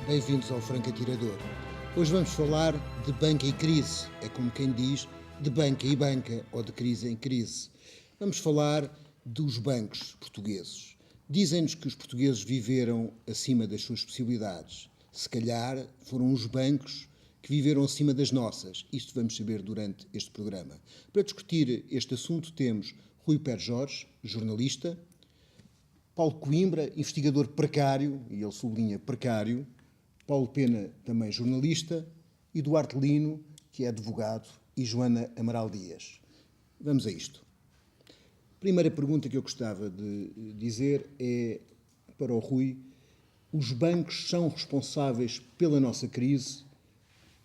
Bem-vindos ao Franco Atirador. Hoje vamos falar de banca e crise. É como quem diz, de banca e banca, ou de crise em crise. Vamos falar dos bancos portugueses. Dizem-nos que os portugueses viveram acima das suas possibilidades. Se calhar foram os bancos que viveram acima das nossas. Isto vamos saber durante este programa. Para discutir este assunto temos Rui Pérez Jorge, jornalista, Paulo Coimbra, investigador precário, e ele sublinha precário, Paulo Pena, também jornalista, e Duarte Lino, que é advogado, e Joana Amaral Dias. Vamos a isto. A primeira pergunta que eu gostava de dizer é para o Rui: os bancos são responsáveis pela nossa crise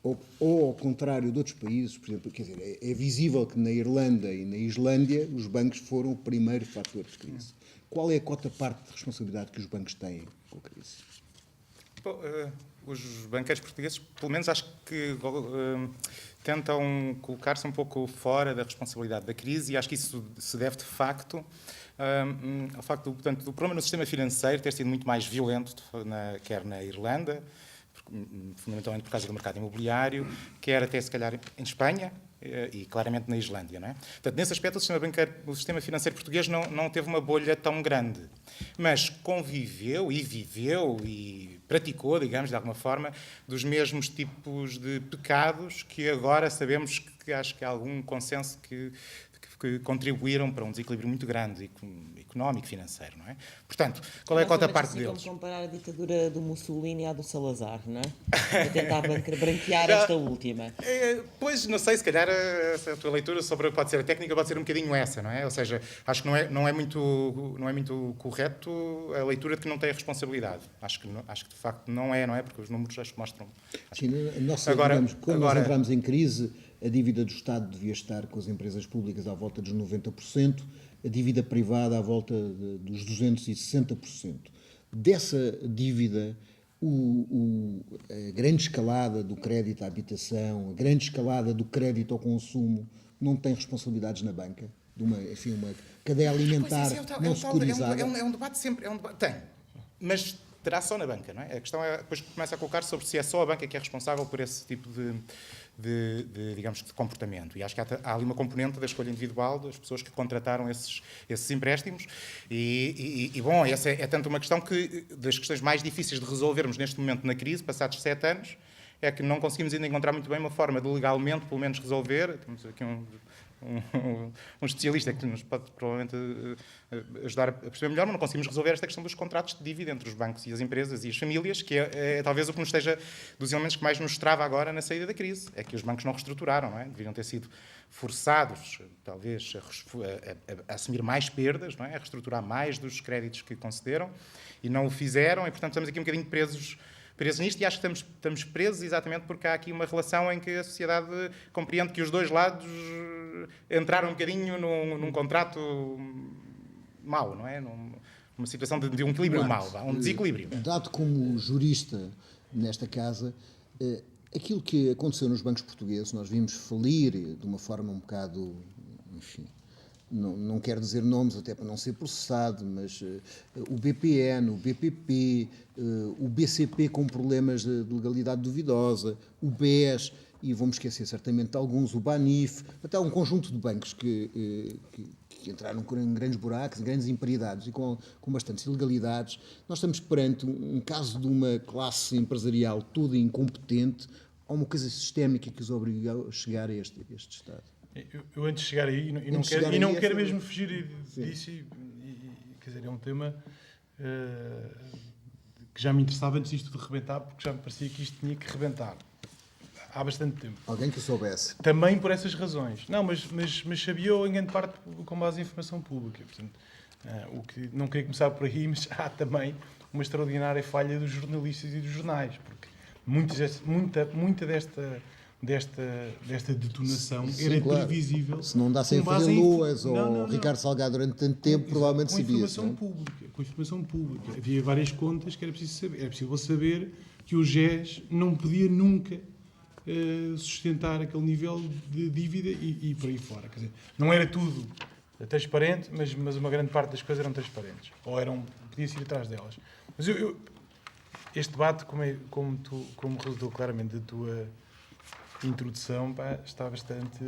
ou ao contrário de outros países? Por exemplo, quer dizer, é visível que na Irlanda e na Islândia os bancos foram o primeiro fator de crise. Qual é a cota-parte de responsabilidade que os bancos têm com a crise? Bom, os banqueiros portugueses, pelo menos acho que tentam colocar-se um pouco fora da responsabilidade da crise, e acho que isso se deve, de facto, ao facto do problema no sistema financeiro ter sido muito mais violento, quer na Irlanda, fundamentalmente por causa do mercado imobiliário, quer até, se calhar, em Espanha e claramente na Islândia, não é? Portanto, nesse aspecto, o sistema financeiro português não teve uma bolha tão grande, mas conviveu e viveu e praticou, digamos, de alguma forma, dos mesmos tipos de pecados que agora sabemos que acho que há algum consenso que contribuíram para um desequilíbrio muito grande económico e financeiro, não é? Portanto, qual é a cota-parte deles? Vamos comparar a ditadura do Mussolini à do Salazar, não é? Para tentar branquear esta última. Pois, não sei, se calhar a tua leitura sobre pode ser a técnica, pode ser um bocadinho essa, não é? Ou seja, acho que não é muito correto a leitura de que não tem a responsabilidade. Acho que de facto não é? Porque os números acho que mostram. Sim, digamos, quando nós entramos em crise, a dívida do Estado devia estar com as empresas públicas à volta dos 90%, a dívida privada à volta dos 260%. Dessa dívida, a grande escalada do crédito à habitação, a grande escalada do crédito ao consumo, não tem responsabilidades na banca? De uma cadeia alimentar não securizada? É um debate sempre. Tem, mas terá só na banca, não é? A questão depois começa a colocar sobre se é só a banca que é responsável por esse tipo digamos, de comportamento. E acho que há ali uma componente da escolha individual das pessoas que contrataram esses empréstimos. Bom, essa é tanto uma questão que, das questões mais difíceis de resolvermos neste momento na crise, passados 7 anos, é que não conseguimos ainda encontrar muito bem uma forma de legalmente, pelo menos, resolver. Temos aqui um especialista que nos pode provavelmente ajudar a perceber melhor, mas não conseguimos resolver esta questão dos contratos de dívida entre os bancos e as empresas e as famílias, que é talvez o que nos esteja dos elementos que mais nos trava agora na saída da crise. É que os bancos não reestruturaram, não é? Deveriam ter sido forçados, talvez, a assumir mais perdas, não é? A reestruturar mais dos créditos que concederam, e não o fizeram, e, portanto, estamos aqui um bocadinho presos nisto, e acho que estamos presos exatamente porque há aqui uma relação em que a sociedade compreende que os dois lados entraram um bocadinho num contrato mau, não é? Numa situação de um equilíbrio mau, um desequilíbrio. Dado como jurista nesta casa, aquilo que aconteceu nos bancos portugueses, nós vimos falir de uma forma um bocado, enfim, não quero dizer nomes até para não ser processado, mas o BPN, o BPP, o BCP com problemas de legalidade duvidosa, o BES, e vamos esquecer certamente de alguns, o BANIF, até um conjunto de bancos que entraram em grandes buracos, em grandes imperidades e com bastantes ilegalidades. Nós estamos perante um caso de uma classe empresarial toda incompetente, ou uma coisa sistémica que os obrigou a chegar a este estado. Eu antes de chegar aí, não quero mesmo fugir disso, quer dizer, é um tema que já me interessava antes disto de rebentar, porque já me parecia que isto tinha que rebentar há bastante tempo. Alguém que o soubesse. Também por essas razões. Não, mas sabia-o em grande parte com base em informação pública. Portanto, o que não queria começar por aí, mas há também uma extraordinária falha dos jornalistas e dos jornais, porque muita desta detonação era claro. Previsível. Se não dá sem fazer luas ou Ricardo Salgado durante tanto tempo, provavelmente sabia. Com informação pública. Havia várias contas que era preciso saber. Era possível saber que o GES não podia nunca sustentar aquele nível de dívida e por aí fora. Quer dizer, não era tudo transparente, mas uma grande parte das coisas eram transparentes. Ou podia-se ir atrás delas. Mas este debate, como resultou claramente da tua introdução, pá, está bastante...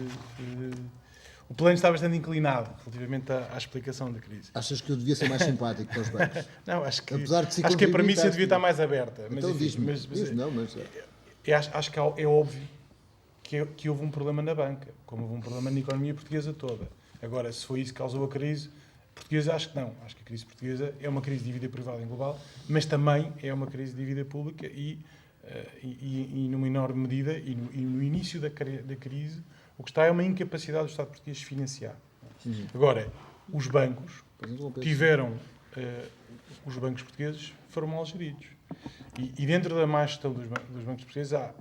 o plano está bastante inclinado relativamente à explicação da crise. Achas que eu devia ser mais simpático para os bancos? Não, acho que de a premissa devia estar mais aberta. Então enfim, diz-me. Não, mas... acho que é óbvio que houve um problema na banca, como houve um problema na economia portuguesa toda. Agora, se foi isso que causou a crise portuguesa, acho que não. Acho que a crise portuguesa é uma crise de dívida privada em global, mas também é uma crise de dívida pública e numa enorme medida, e no início da crise, o que está é uma incapacidade do Estado português de financiar. Agora, os bancos os bancos portugueses foram mal geridos. E dentro da má gestão dos bancos portugueses há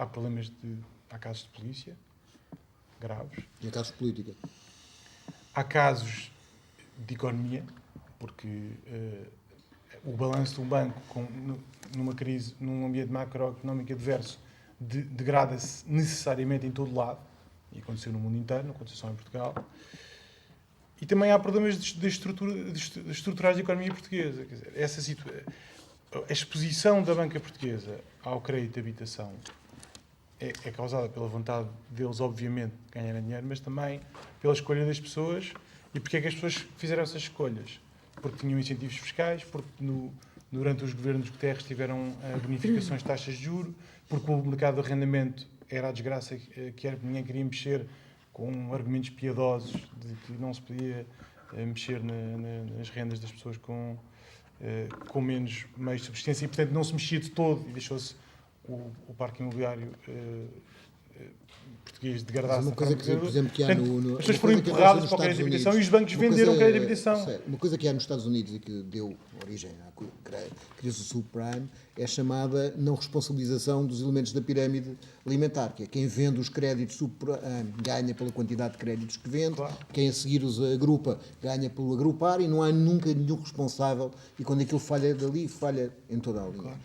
problemas há casos de polícia graves. E há casos de política. Há casos de economia, porque o balanço de um banco numa crise, num ambiente macroeconómico adverso, degrada-se necessariamente em todo lado. E aconteceu no mundo inteiro, não aconteceu só em Portugal. E também há problemas estruturais da economia portuguesa. Quer dizer, a exposição da banca portuguesa ao crédito de habitação é causada pela vontade deles, obviamente, de ganharem dinheiro, mas também pela escolha das pessoas. E porque é que as pessoas fizeram essas escolhas? Porque tinham incentivos fiscais, porque durante os governos Guterres tiveram bonificações de taxas de juros, porque o mercado de arrendamento era a desgraça que era, ninguém queria mexer, com argumentos piedosos de que não se podia mexer nas rendas das pessoas com menos meios de subsistência, e portanto não se mexia de todo e deixou-se o parque imobiliário português degradasse. Uma coisa que, por exemplo, que há as pessoas foram empurradas para o crédito de habitação e os bancos venderam crédito de habitação. Uma coisa que há nos Estados Unidos e que deu origem à crise do subprime é a chamada não responsabilização dos elementos da pirâmide alimentar, que é quem vende os créditos subprime ganha pela quantidade de créditos que vende, claro. Quem a seguir os agrupa ganha pelo agrupar e não há nunca nenhum responsável, e quando aquilo falha dali, falha em toda a linha. Claro.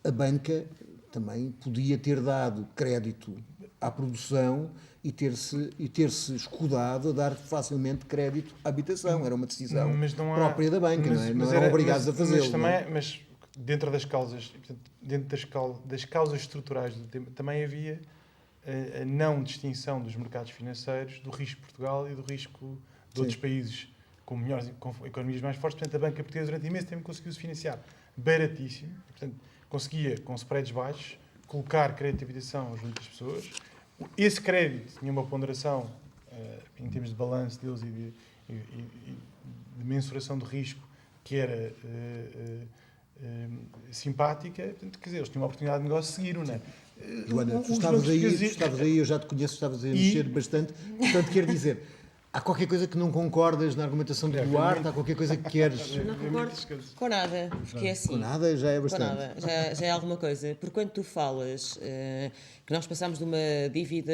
A banca também podia ter dado crédito à produção e ter-se escudado a dar facilmente crédito à habitação. Era uma decisão própria da banca, não eram obrigados a fazê-lo. Mas dentro das causas, dentro das causas estruturais do tema, também havia a não distinção dos mercados financeiros do risco de Portugal e do risco de outros países com economias mais fortes. Portanto, a banca portuguesa durante imenso tempo conseguiu-se financiar baratíssimo. Portanto, conseguia, com spreads baixos, colocar crédito de habitação junto às pessoas. Esse crédito tinha uma ponderação em termos de balanço deles e de mensuração de risco que era simpática. Portanto, quer dizer, eles tinham uma oportunidade de negócio, seguiram, não é? Joana, tu estavas aí, eu já te conheço, estavas a mexer bastante. Portanto, quero dizer, há qualquer coisa que não concordas na argumentação de Duarte? Há qualquer coisa que queres... Não concordo com nada, porque é assim... Com nada já é bastante. Com nada, já é alguma coisa. Porque quando tu falas que nós passámos de uma dívida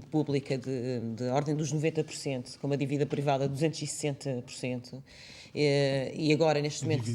pública de ordem dos 90%, com uma dívida privada de 260%, e agora, neste momento...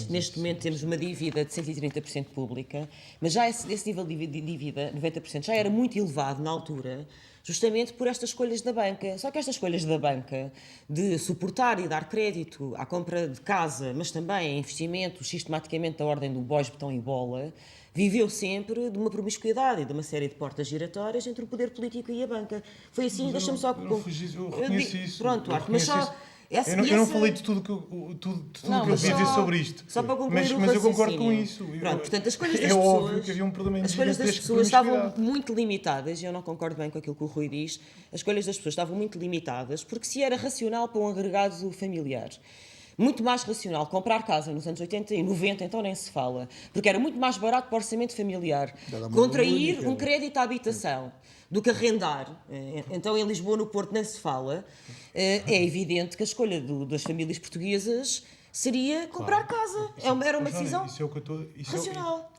neste momento temos uma dívida de 130% pública, mas já esse nível de dívida, 90%, já era muito elevado na altura, justamente por estas escolhas da banca. Só que estas escolhas da banca de suportar e dar crédito à compra de casa, mas também a investimentos sistematicamente da ordem do bois, betão e bola, viveu sempre de uma promiscuidade e de uma série de portas giratórias entre o poder político e a banca. Foi assim, deixa-me só... Eu reconheço isso. Pronto, mas só... Eu não falei de tudo que eu devia dizer sobre isto. Só para concluir mas eu concordo com isso. Pronto, portanto, as escolhas das pessoas... pessoas... óbvio que havia um problema as escolhas das pessoas estavam muito limitadas, e eu não concordo bem com aquilo que o Rui diz. As escolhas das pessoas estavam muito limitadas, porque se era racional para um agregado familiar, muito mais racional comprar casa nos anos 80 e 90, então nem se fala, porque era muito mais barato para o orçamento familiar contrair um crédito à habitação do que arrendar. Então, em Lisboa, no Porto, nem se fala. É evidente que a escolha das famílias portuguesas seria comprar casa. Era uma decisão racional.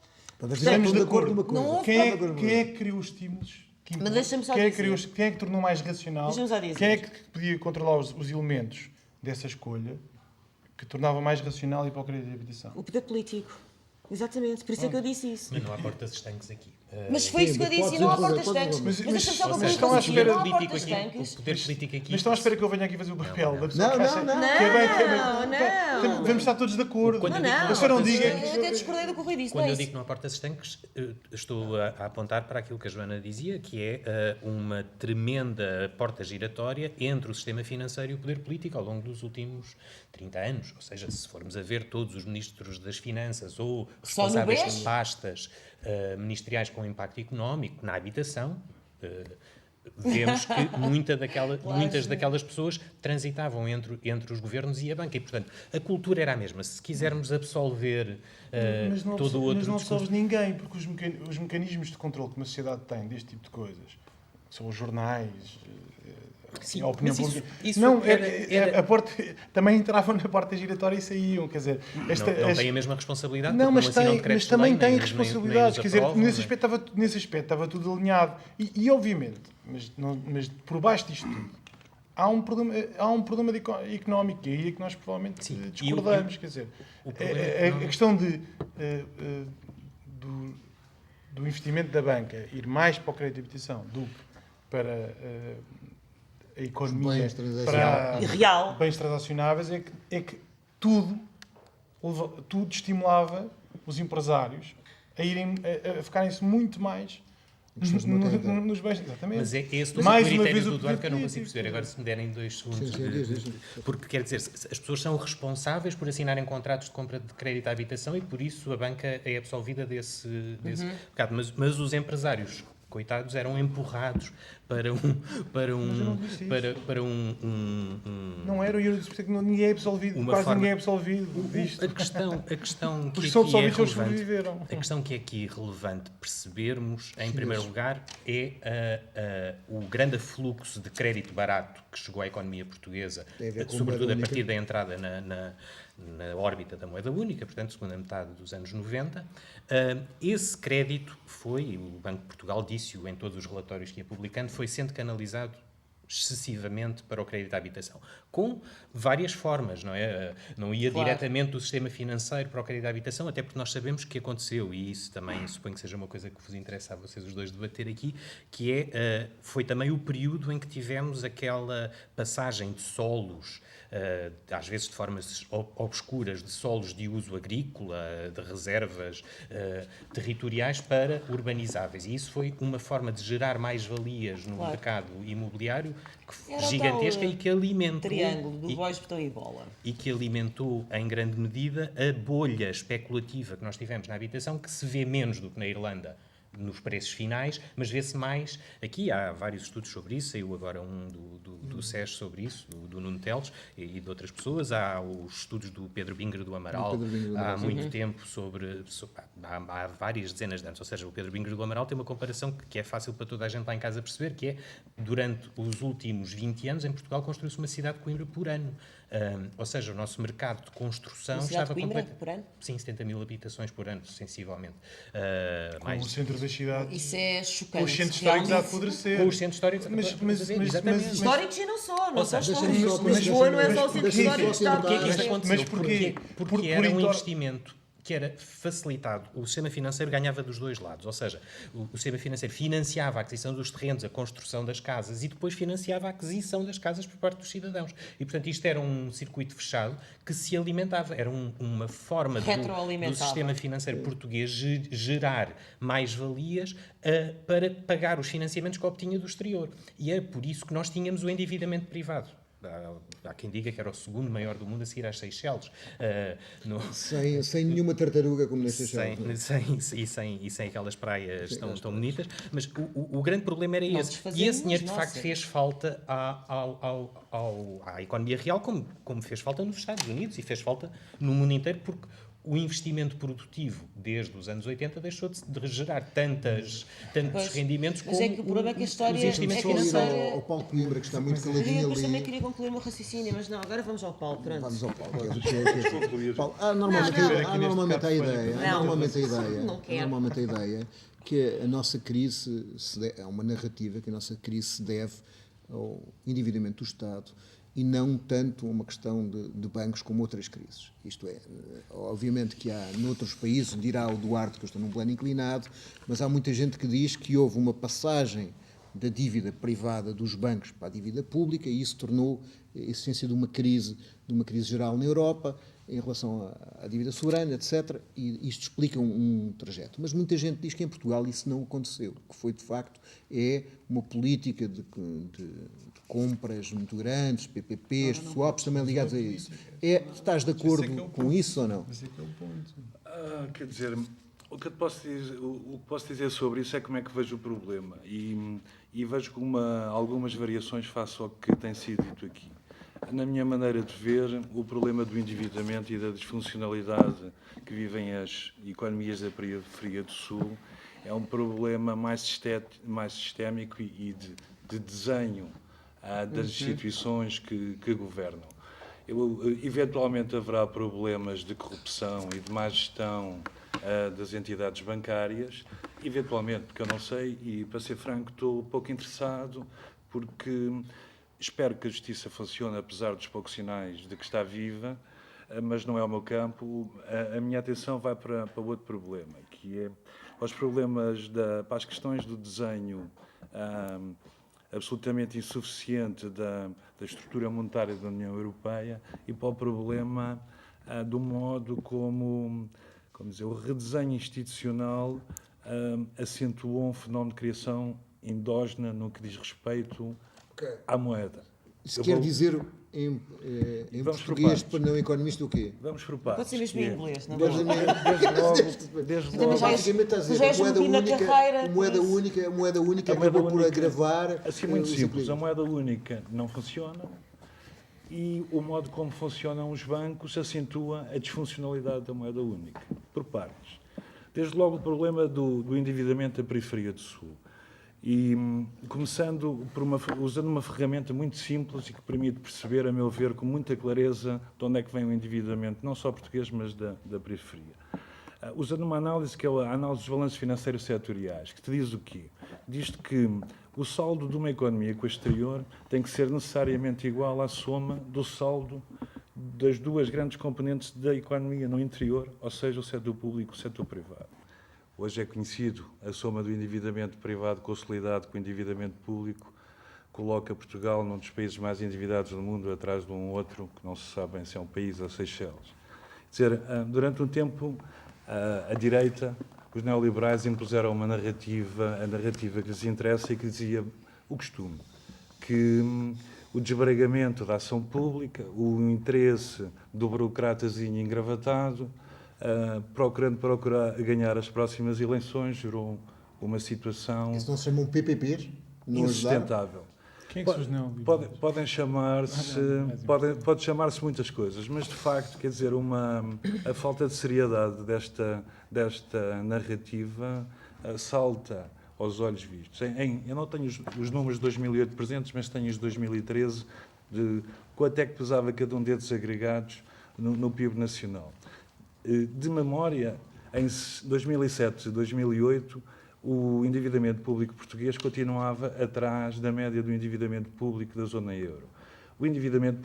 Estamos de acordo numa coisa. Quem é que criou os estímulos? Mas deixa-me só dizer. Quem é que tornou mais racional? Quem é que podia controlar os elementos dessa escolha que tornava mais racional e para o crédito de habitação? O poder político. Exatamente, por isso é que eu disse isso. Mas não há portas estanques aqui. Mas foi isso que eu disse, e não há portas estanques. Mas deixa-me só concluir com isso, não há portas estanques. O poder político aqui... Mas estão à espera que eu venha aqui fazer o papel da pessoa Não, que acha não. que é bem... vamos estar todos de acordo. Quando Não, eu só não eu diga até discordei do que o Rui disse. Quando não é eu isso? digo que não há portas estanques, estou a apontar para aquilo que a Joana dizia, que é uma tremenda porta giratória entre o sistema financeiro e o poder político ao longo dos últimos 30 anos. Ou seja, se formos a ver todos os ministros das finanças ou Só no responsáveis BES? de pastas ministeriais com impacto económico na habitação, vemos que muitas daquelas pessoas transitavam entre os governos e a banca. E, portanto, a cultura era a mesma. Se quisermos absolver todo o outro Mas não discurso... absolves ninguém, porque os mecanismos de controle que uma sociedade tem deste tipo de coisas, que são os jornais, Sim, a opinião mas pública... isso não, era- a porta, também entravam na porta giratória e saíam, quer dizer... Não tem a mesma responsabilidade, Não, porque mas, assinam tem, decretos mas também de lei, tem nem responsabilidades. os Quer dizer, aprovam, nesse aspecto estava tudo alinhado. E obviamente, mas por baixo disto tudo, há um problema económico, e é aí é que nós provavelmente Sim, discordamos. Quer dizer, o problema a económico- questão do investimento da banca ir mais para o crédito de habitação do que para a economia, bens transacionáveis. para E real. bens transacionáveis, é que tudo estimulava os empresários a focarem-se muito mais questões de mercado. nos bens. Exatamente. Mas é esse o Mais uma critério vez do o Duarte que eu não poder consigo político. perceber. Agora, se me derem 2 segundos. Sim, diz. Porque, quer dizer, as pessoas são responsáveis por assinarem contratos de compra de crédito à habitação e, por isso, a banca é absolvida desse pecado. Mas os empresários, coitados, eram empurrados para Não era, eu disse que ninguém é absolvido, Uma quase forma- ninguém é absolvido disto. A questão que Os que são aqui é absolvidos são os que relevante, sobreviveram. a questão que é aqui relevante percebermos, em primeiro lugar, é o grande afluxo de crédito barato que chegou à economia portuguesa, Tem a ver com a sobretudo moeda a partir única. da entrada na órbita da moeda única, portanto, segunda metade dos anos 90. Esse crédito foi, o Banco de Portugal disse-o em todos os relatórios que ia publicando, foi sendo canalizado excessivamente para o crédito à habitação, com várias formas, não é? Não ia Claro. diretamente do sistema financeiro para o crédito à habitação, até porque nós sabemos que aconteceu, e isso também suponho que seja uma coisa que vos interessa a vocês os dois debater aqui, que foi também o período em que tivemos aquela passagem de solos, às vezes de formas obscuras, de solos de uso agrícola, de reservas territoriais para urbanizáveis. E isso foi uma forma de gerar mais-valias no Claro. mercado imobiliário Era o gigantesca tal, e que alimentou Triângulo do e- Bois, Betão e Bola. e que alimentou em grande medida a bolha especulativa que nós tivemos na habitação, que se vê menos do que na Irlanda nos preços finais, mas vê-se mais. Aqui há vários estudos sobre isso, saiu agora um do SES sobre isso, do Nuno Teles e de outras pessoas. Há os estudos do Pedro Binger do Amaral, Do Pedro Binger do Amaral, há muito tempo há várias dezenas de anos. Ou seja, o Pedro Binger do Amaral tem uma comparação que é fácil para toda a gente lá em casa perceber, que é, durante os últimos 20 anos, em Portugal construiu-se uma cidade de Coimbra por ano. Ou seja, o nosso mercado de construção Uma cidade estava de Coimbra completo. por ano? Sim, 70 mil habitações por ano, sensivelmente. Com o centro das cidades, Isso é com chocante. os centros históricos a realmente. apodrecer. Com os centros históricos. Mas- Históricos e não só, não só seja, históricos. deixa-me só- Lisboa não é só o centro deixa-me só histórico que está apontar- Porquê é que isto a aconteceu? Mas porquê? Porque era um investimento que era facilitado. O sistema financeiro ganhava dos dois lados. Ou seja, o sistema financeiro financiava a aquisição dos terrenos, a construção das casas e depois financiava a aquisição das casas por parte dos cidadãos. E, portanto, isto era um circuito fechado que se alimentava. Era uma forma do Retroalimentava. sistema financeiro português gerar mais-valias para pagar os financiamentos que obtinha do exterior. E é por isso que nós tínhamos o endividamento privado. Há quem diga que era o segundo maior do mundo a seguir às Seychelles. Sem nenhuma tartaruga como neste Sem aquelas praias tão bonitas. Mas o grande problema era Nós esse. E desfazemos, esse dinheiro, de nossa. facto, fez falta à economia real, como fez falta nos Estados Unidos e fez falta no mundo inteiro, porque o investimento produtivo, desde os anos 80, deixou de gerar tantos Pois, rendimentos mas como é que o problema é que a história os é investimentos Só ir financeira. ao Paulo Coimbra, que está muito Eu caladinho depois também ali. queria concluir o meu raciocínio, mas não, agora vamos ao Paulo, pronto. Vamos ao Paulo. Paulo, normalmente Não, a ideia, Não. normalmente Não quero. a ideia que a nossa crise é uma narrativa que a nossa crise se deve ao endividamento do Estado e não tanto a uma questão de bancos como outras crises. Isto é, obviamente que há noutros países, dirá o Duarte que eu estou num plano inclinado, mas há muita gente que diz que houve uma passagem da dívida privada dos bancos para a dívida pública e isso tornou a essência de uma crise geral na Europa em relação à dívida soberana, etc. E isto explica um trajeto. Mas muita gente diz que em Portugal isso não aconteceu, que foi, de facto, uma política de compras muito grandes, PPPs, swaps também ligados a isso. Estás de acordo com isso ou não? Esse é que é o ponto. Quer dizer, o que posso dizer sobre isso é como é que vejo o problema. E vejo com algumas variações face ao que tem sido dito aqui. Na minha maneira de ver, o problema do endividamento e da disfuncionalidade que vivem as economias da periferia do Sul é um problema mais sistémico e de desenho das instituições que governam. Eventualmente haverá problemas de corrupção e de má gestão das entidades bancárias, eventualmente, porque eu não sei, e para ser franco estou pouco interessado, porque espero que a justiça funcione, apesar dos poucos sinais de que está viva, mas não é o meu campo. A minha atenção vai para outro problema, que é para os problemas, para as questões do desenho absolutamente insuficiente da estrutura monetária da União Europeia e para o problema do modo como dizer, o redesenho institucional acentuou um fenómeno de criação endógena no que diz respeito à moeda. Isso quer dizer, em português, para não economista, o quê? Vamos por partes. Pode ser mesmo em inglês, não é? Desde Também logo, já és- Basicamente está a tu já és dizer um fim na carreira, a moeda por isso. única, a moeda única A moeda acabou por única, agravar. assim muito os simples, a equilíbrios. moeda única não funciona e o modo como funcionam os bancos acentua a disfuncionalidade da moeda única, por partes. Desde logo o problema do endividamento da periferia do Sul. E começando usando uma ferramenta muito simples e que permite perceber, a meu ver, com muita clareza de onde é que vem o endividamento, não só português, mas da periferia. Usando uma análise que é a análise dos balanços financeiros setoriais, que te diz o quê? Diz-te que o saldo de uma economia com o exterior tem que ser necessariamente igual à soma do saldo das duas grandes componentes da economia no interior, ou seja, o setor público e o setor privado. Hoje é conhecido a soma do endividamento privado consolidado com o endividamento público, coloca Portugal num dos países mais endividados do mundo, atrás de um outro, que não se sabe bem se é um país ou Seychelles. Quer dizer, durante um tempo, a direita, os neoliberais impuseram a narrativa que lhes interessa e que dizia o costume, que o desbragamento da ação pública, o interesse do burocratazinho engravatado, procurando ganhar as próximas eleições, gerou uma situação Isso não se chamam PPPs? Não ajudaram? insustentável. Quem é que são os neoliberais? Podem chamar-se pode chamar-se muitas coisas, mas de facto, quer dizer, a falta de seriedade desta narrativa salta aos olhos vistos. Eu não tenho os números de 2008 presentes, mas tenho os de 2013, de quanto é que pesava cada um desses agregados no PIB nacional. De memória, em 2007 e 2008, o endividamento público português continuava atrás da média do endividamento público da zona euro. O endividamento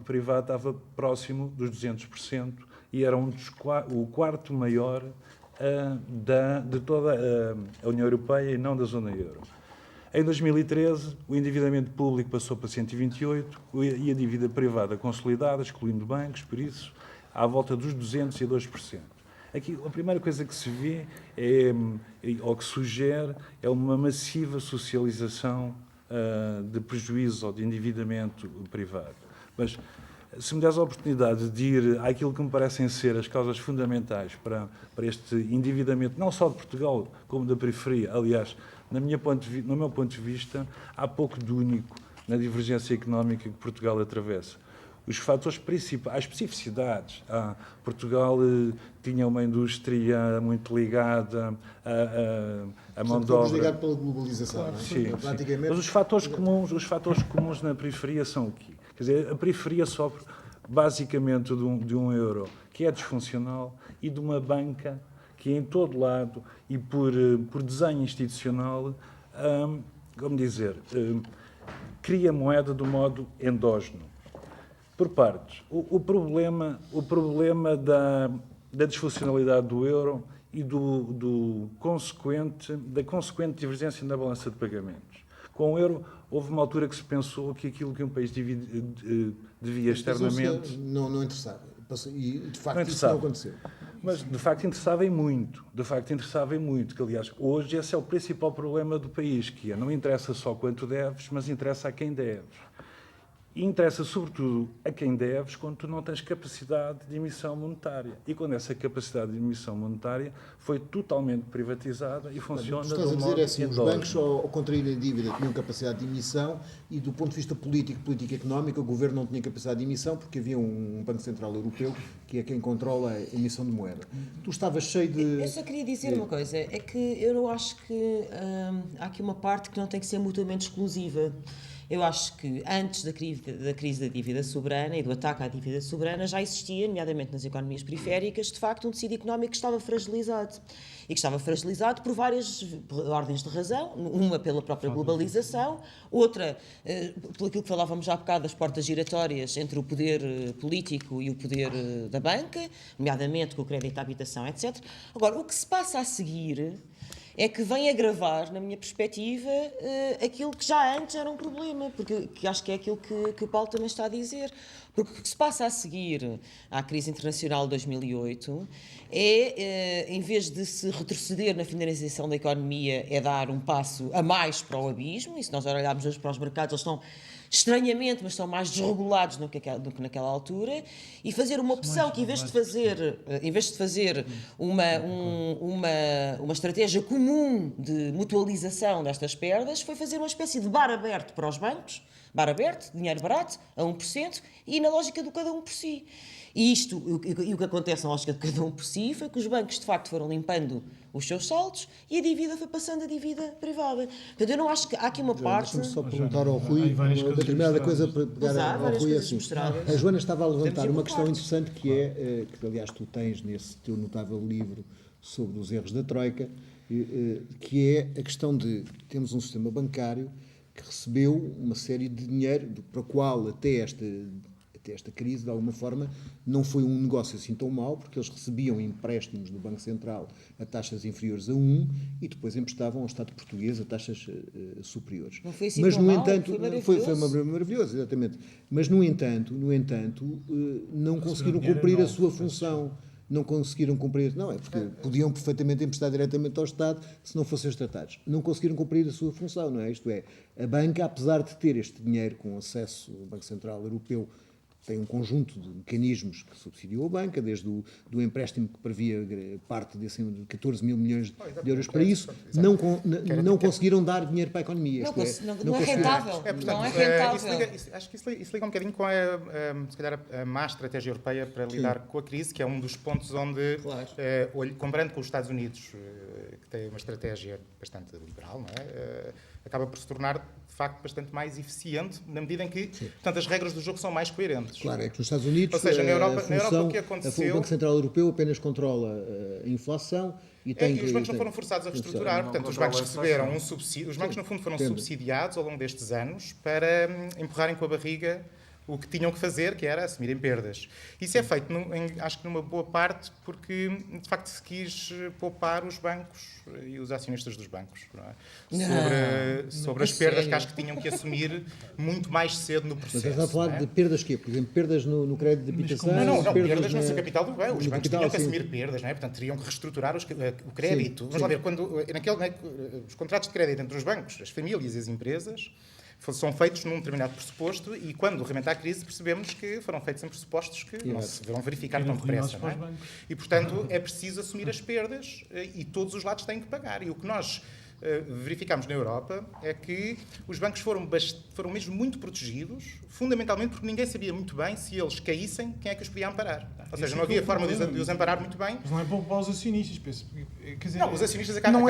privado estava próximo dos 200% e era o quarto maior de toda a União Europeia e não da zona euro. Em 2013, o endividamento público passou para 128% e a dívida privada consolidada, excluindo bancos, por isso, à volta dos 202%. Aqui, a primeira coisa que se vê, ou que sugere, é uma massiva socialização de prejuízo ou de endividamento privado. Mas, se me des a oportunidade de ir àquilo que me parecem ser as causas fundamentais para este endividamento, não só de Portugal, como da periferia, aliás, no meu ponto de vista, há pouco de único na divergência económica que Portugal atravessa. Os fatores principais, as especificidades. Portugal tinha uma indústria muito ligada à mão de obra. ligado pela globalização, não é? Sim, Praticamente. sim. Mas os fatores comuns na periferia são o quê? Quer dizer, a periferia sofre basicamente de um euro que é disfuncional e de uma banca que em todo lado e por desenho institucional, como dizer, cria moeda do modo endógeno. Por partes, o problema da disfuncionalidade do euro e da consequente divergência na balança de pagamentos. Com o euro, houve uma altura que se pensou que aquilo que um país devia externamente... Não interessava. E, de Não facto, isso não interessava. aconteceu. Mas, de facto, interessava em muito. De facto, interessava em muito. Que, aliás, hoje esse é o principal problema do país, que é, não interessa só quanto deves, mas interessa a quem deves. E interessa, sobretudo, a quem deves quando tu não tens capacidade de emissão monetária. E quando essa capacidade de emissão monetária foi totalmente privatizada e funciona de Estás a um dizer modo assim, os endógeno. bancos, ao contraírem dívida, tinham capacidade de emissão e, do ponto de vista político, político-económico, o governo não tinha capacidade de emissão porque havia um Banco Central Europeu que é quem controla a emissão de moeda. Tu estavas cheio de... Eu só queria dizer uma coisa, é que eu não acho que há aqui uma parte que não tem que ser mutuamente exclusiva. Eu acho que antes da crise da dívida soberana e do ataque à dívida soberana já existia, nomeadamente nas economias periféricas, de facto um tecido económico que estava fragilizado. E que estava fragilizado por várias ordens de razão, uma pela própria globalização, outra pelo aquilo que falávamos já há bocado das portas giratórias entre o poder político e o poder da banca, nomeadamente com o crédito à habitação, etc. Agora, o que se passa a seguir é que vem agravar, na minha perspectiva, aquilo que já antes era um problema, porque que acho que é aquilo que o Paulo também está a dizer. Porque o que se passa a seguir à crise internacional de 2008 é, em vez de se retroceder na finalização da economia, é dar um passo a mais para o abismo, e se nós olharmos hoje para os mercados, eles estão estranhamente, mas estão mais desregulados do que naquela altura, e fazer uma opção que, em vez de fazer uma estratégia comum de mutualização destas perdas, foi fazer uma espécie de bar aberto para os bancos, bar aberto, dinheiro barato, a 1%, e na lógica do cada um por si. E o que acontece na lógica de cada um por si foi que os bancos, de facto, foram limpando os seus saldos e a dívida foi passando a dívida privada. Portanto, eu não acho que há aqui uma parte... Deixa-me só perguntar ao Rui há várias uma coisas determinada coisa misturadas. para pegar Mas há ao várias Rui coisas assim. misturadas. A Joana estava a levantar Temos uma uma questão parte. interessante que é, que aliás tu tens nesse teu notável livro sobre os erros da Troika, que é a questão de temos um sistema bancário que recebeu uma série de dinheiro para o qual até esta crise, de alguma forma, não foi um negócio assim tão mau, porque eles recebiam empréstimos do Banco Central a taxas inferiores a 1 e depois emprestavam ao Estado português a taxas superiores. Não foi assim Mas, tão no mau, entanto, foi foi maravilhoso. maravilhoso, exatamente. Mas, no entanto, não conseguiram dinheiro cumprir a novo, sua função. Não conseguiram cumprir, não, é porque podiam perfeitamente emprestar diretamente ao Estado se não fossem os tratados. Não conseguiram cumprir a sua função, não é? Isto é, a banca, apesar de ter este dinheiro com acesso ao Banco Central Europeu, tem um conjunto de mecanismos que subsidiou a banca, desde do empréstimo que previa parte de 14 mil milhões de euros para isso, não conseguiram dar dinheiro para a economia. Não, Isto não é conseguiram. rentável. Portanto, Não é rentável. acho que isso liga um bocadinho com se calhar, a má estratégia europeia para lidar com a crise, que é um dos pontos onde, Claro. comparando com os Estados Unidos, que tem uma estratégia bastante liberal, não é? Acaba por se tornar, de facto, bastante mais eficiente, na medida em que, portanto, as regras do jogo são mais coerentes. Claro, é que nos Estados Unidos, Ou seja, na Europa o que o aconteceu... Banco Central Europeu apenas controla a inflação e tem E os bancos não foram forçados a reestruturar, Não portanto, os controla bancos a receberam inflação. um subsídio, os bancos, no fundo, foram entendo. subsidiados ao longo destes anos para empurrarem com a barriga o que tinham que fazer, que era assumirem perdas. Isso é feito, acho que numa boa parte, porque, de facto, se quis poupar os bancos e os acionistas dos bancos, não é? Sobre as perdas sério? que acho que tinham que assumir muito mais cedo no Mas processo. estás a falar não é? de perdas quê? Por exemplo, perdas no crédito de habitação? Não, perdas no na- seu capital do banco. Os no bancos capital, tinham que sim. assumir perdas, não é? Portanto, teriam que reestruturar o crédito. Sim, Vamos lá ver, os contratos de crédito entre os bancos, as famílias e as empresas são feitos num determinado pressuposto e quando arrebenta a crise percebemos que foram feitos em pressupostos que não se vão verificar tão Eram ruinosos depressa. Não para é? os bancos. E, portanto, é preciso assumir as perdas e todos os lados têm que pagar. E o que nós verificámos na Europa é que os bancos foram mesmo muito protegidos, fundamentalmente porque ninguém sabia muito bem se eles caíssem, quem é que os podia amparar. Ou seja, não havia forma de os amparar muito bem. Mas não é para os acionistas, penso. Quer dizer, Não, os acionistas acabam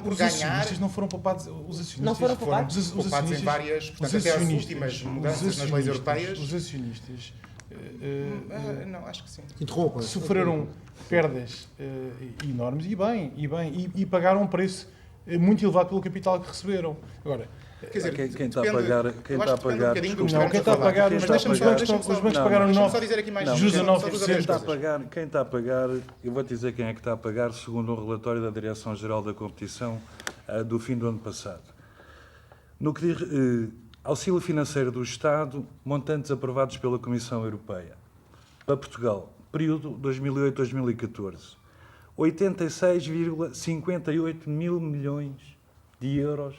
por os ganhar. acionistas não foram poupados. Os acionistas Não foram poupados? Os Poupados em acionistas- várias, os portanto, até as acionistas- últimas os mudanças nas leis acionistas- europeias. Os acionistas Não, acho que sim. Interrompa. sofreram perdas enormes e pagaram um preço muito elevado pelo capital que receberam. Agora, Quer dizer, Quem está a depende- pagar- eu quem acho está a que depende pagar- um bocadinho do que não, estamos quem está a falar. pagar, Mas os deixa-me bancos só- pagaram deixa-me 9%. só dizer aqui mais Jus a só 9%. duas ou três Quem está a coisas. pagar, eu vou-te dizer quem é que está a pagar, segundo um relatório da Direção-Geral da Competição do fim do ano passado. No que diz auxílio financeiro do Estado, montantes aprovados pela Comissão Europeia. para Portugal, período 2008-2014. 86,58 mil milhões de euros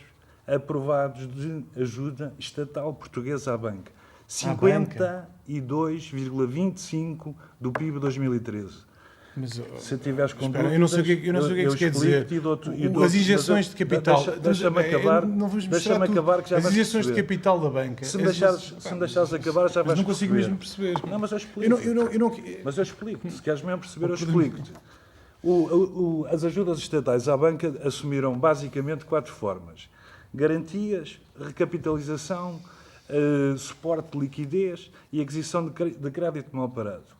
aprovados de ajuda estatal portuguesa à banca. 52,25 do PIB 2013. Mas, Se tiveres com espera, dúvidas, eu não sei o que é que isso quer dizer. As injeções de capital. Deixa-me acabar. Não vamos Deixa-me misturar acabar que já tudo. As vais injeções de perceber. capital da banca. Se me deixares acabar, já Mas vais não consigo perceber. mesmo perceber. Não, mas eu explico. Mas eu explico. Se queres mesmo perceber, eu explico-te. As ajudas estatais à banca assumiram basicamente 4 formas: garantias, recapitalização, suporte de liquidez e aquisição de crédito mal parado.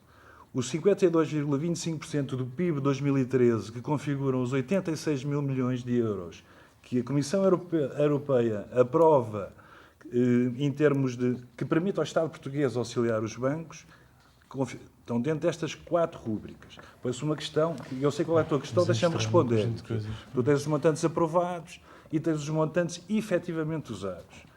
Os 52,25% do PIB 2013, que configuram os 86 mil milhões de euros que a Comissão Europeia aprova em termos de que permite ao Estado português auxiliar os bancos, estão dentro destas 4 rúbricas. Pois uma questão, eu sei qual é a tua questão, deixa-me responder. Tu tens os montantes aprovados e tens os montantes efetivamente usados.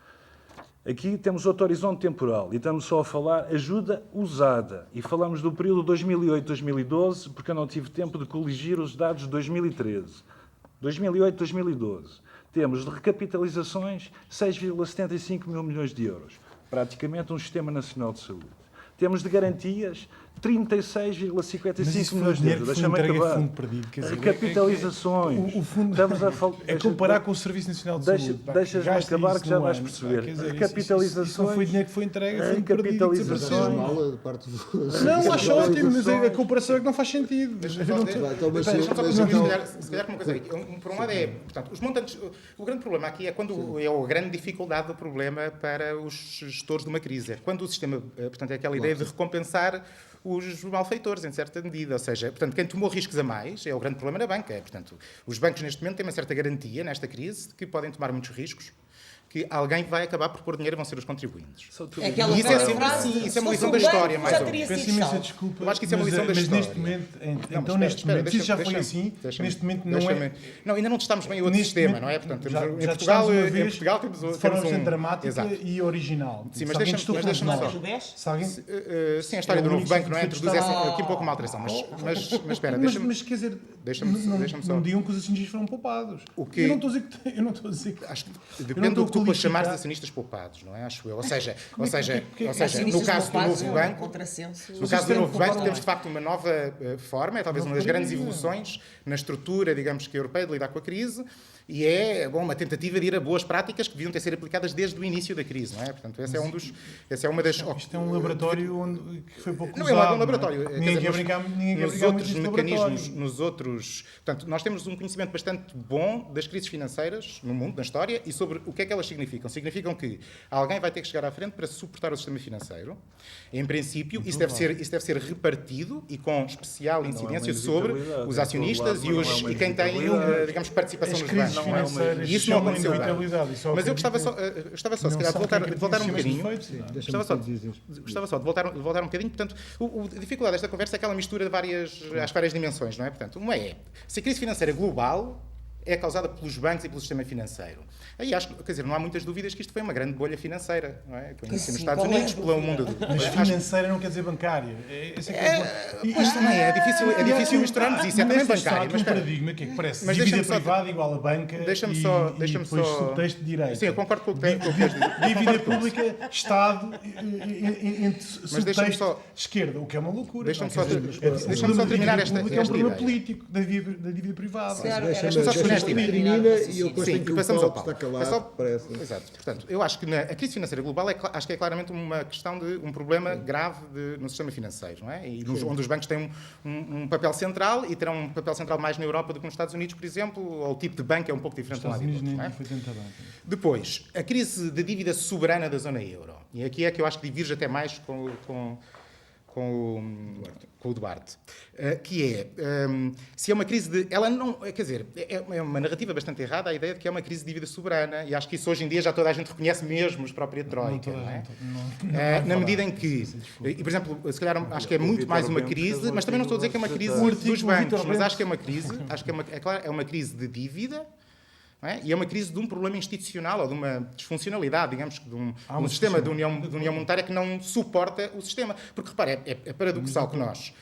Aqui temos outro horizonte temporal e estamos só a falar ajuda usada. E falamos do período 2008-2012 porque eu não tive tempo de coligir os dados de 2013. 2008-2012. Temos de recapitalizações 6,75 mil milhões de euros. Praticamente um Sistema Nacional de Saúde. Temos de garantias 36,55 milhões de euros. Deixa-me acabar. Fundo perdido, quer dizer, recapitalizações. o fundo Estamos a falar. é comparar com o Serviço Nacional de Saúde. Deixas-me Gasta acabar isso que já num vais ano. perceber. Quer dizer, Recapitalizações. Isso não foi dinheiro que foi entregue, foi Recapitalizações. perdido. Mala de parte do... Não, acho ótimo, mas a comparação é que não faz sentido. Deixa-me Eu só não- dizer- Então, mas deixa-me só mas concluir, então- se calhar com uma coisa aí. Por um lado é, portanto, os montantes... O grande problema aqui é quando é a grande dificuldade do problema para os gestores de uma crise. É quando o sistema, portanto, é aquela ideia de recompensar os malfeitores, em certa medida. Ou seja, portanto, quem tomou riscos a mais é o grande problema na banca. Portanto, os bancos, neste momento, têm uma certa garantia, nesta crise, de que podem tomar muitos riscos, que alguém vai acabar por pôr dinheiro e vão ser os contribuintes. É aquela Isso é velha sempre frase, assim, isso é uma se lição fosse da um história, banco, mais já ou teria menos. Peço sido imensa salvo. desculpa. Eu acho que isso é uma lição da mas história. neste momento, então Não, neste espera, momento, se isso já foi deixa-me- assim, deixa-me- neste momento não é. deixa-me- Não, ainda não testamos bem o outro Neste sistema, momento, não é? Portanto, temos, já em, Portugal, testámos uma em vez Portugal temos, de forma temos bastante dramática Exato. e original. Sim, mas Se alguém deixa-me estufou só. nós, O BES? se alguém- Sim, a história É do o novo único banco não é? sítio que Introduz está- aqui um pouco uma alteração. Mas espera, Mas, deixa-me... mas quer dizer, deixa-me só- não digam que os acionistas foram poupados. O quê? Eu não estou a dizer que. Eu não estou a dizer que. Acho que Eu não depende estou do que tu a podes chamar de qualificar- acionistas poupados, não é? Acho eu. Ou seja, porque no Acionistas caso do poupados, novo um banco, contrassenso. no Vocês caso do terão novo banco, poupado temos de lá. facto uma nova forma, é talvez uma das grandes evoluções na estrutura, digamos que europeia, de lidar com a crise, e é uma tentativa de ir a boas práticas que deviam ter sido aplicadas desde o início da crise, não é? Portanto, essa é uma das... Isto é um laboratório que foi pouco Não usado. é um laboratório. Não é? Ninguém quer brincar muito nos outros neste mecanismos, laboratório. nos outros... Portanto, nós temos um conhecimento bastante bom das crises financeiras no mundo, na história, e sobre o que é que elas significam. Significam que alguém vai ter que chegar à frente para suportar o sistema financeiro. Em princípio, isso deve ser repartido e com especial incidência sobre inevitabilidade. os Em acionistas todo lado, e, não é uma e quem tem, inevitabilidade. digamos, participação As nos crises bancos. financeiras E isso não chamam aconteceu bem. inevitabilidade, e só Mas eu gostava acredito só, se não calhar, de sabem voltar que um tinha sido bocadinho. feito. Gostava só de voltar um bocadinho. Portanto, a dificuldade desta conversa é aquela mistura de às várias dimensões, não é? Portanto, uma é, se a crise financeira global é causada pelos bancos e pelo sistema financeiro. Aí acho, quer dizer, não há muitas dúvidas que isto foi uma grande bolha financeira, não é? Com início nos Sim, Estados qual é a Unidos, pelo mundo. Mas financeira não quer dizer bancária. Esse é que é Pois também é difícil misturarmos isso, é também Nesta está bancário. aqui Mas um espera. paradigma que é que parece Mas dívida deixa-me só- privada igual a banca Deixa-me e só- depois subtexto de direito. Sim, eu concordo com o que queres dizer. Dívida pública, Estado, entre Mas deixa-me subtexto só- esquerda, o que é uma loucura. Deixa-me Não, só- quer dizer, deixa-me o só problema da terminar dívida esta pública é um problema ideia. político da dívida privada. Claro, Deixa-me era só só terminar terminar esta o ideia. raciocínio. E eu consto Sim, que e o passamos ao Paulo Paulo. está calado, parece. Exato. Portanto, eu acho que a crise financeira global acho que é claramente uma questão de um problema grave no sistema financeiro, não é? E onde os bancos têm um papel central e terão um papel central mais na Europa do que nos Estados Unidos, por exemplo, ou o tipo de banco é um pouco diferente de um Os lado e Estados do Unidos outro, nem não é? foi tanta banca. Depois, a crise de dívida soberana da zona euro. E aqui é que eu acho que diverge até mais com o Duarte, que é, se é uma crise de... Ela não... Quer dizer, é uma narrativa bastante errada a ideia de que é uma crise de dívida soberana, e acho que isso hoje em dia já toda a gente reconhece, mesmo os próprios Troika, não é? Na medida em que... E, por exemplo, se calhar acho que é muito mais uma crise, mas também não estou a dizer que é uma crise dos bancos, mas acho que é uma crise, é uma crise de dívida Não é? E é uma crise de um problema institucional ou de uma disfuncionalidade, digamos, de um sistema de união monetária que não suporta o sistema. Porque, repare, é paradoxal que nós,